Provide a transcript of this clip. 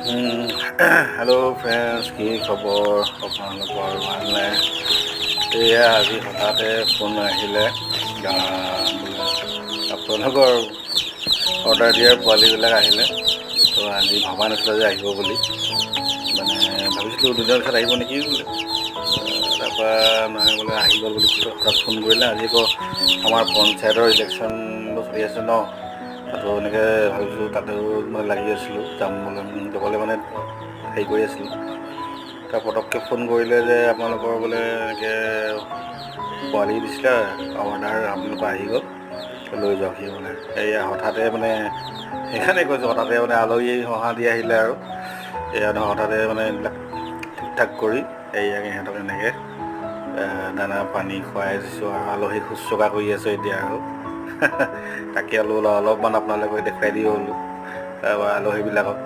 Hello' friends, কি খবৰ? আপোনালোকৰ ভালনে? এয়া আজি হঠাতে ফোন আহিলে আপোনালোকৰ অৰ্ডাৰ দিয়াৰ পোৱালিবিলাক আহিলে। তো আজি ভবা নাছিলোঁ যে আহিব বুলি, মানে ভাবিছিলোঁ দুদিনৰ পিছত আহিব নেকি বোলে। তাৰপৰা নহয় বোলে আহি গ'ল বুলি হঠাৎ ফোন কৰিলে। আজি আকৌ আমাৰ পঞ্চায়তৰ ইলেকশ্যন চলি আছে ন, তাতো এনেকৈ ভাবিছোঁ, তাতেও মানে লাগি আছিলোঁ, যাবলৈ মানে হেৰি কৰি আছিলোঁ। তাৰ পটককৈ ফোন কৰিলে যে আপোনালোকৰ বোলে এনেকৈ পোৱালি দিছিলে, অৰ্ডাৰ আপোনালোকৰ আহি গ'ল, লৈ যাওকহি বোলে। এয়া হঠাতে মানে সেইকাৰণে কৈছোঁ, হঠাতে মানে আলহী অহা দি আহিলে আৰু এয়া হঠাতে মানে এইবিলাক ঠিক ঠাক কৰি ইহঁতক এনেকৈ দানা পানী খুৱাই দিছোঁ আৰু আলহীক শুশ্ৰূষা কৰি আছোঁ এতিয়া আৰু তাকে অলপমান আপোনালোকক দেখুৱাই দিওঁ বোলো আলহীবিলাকক।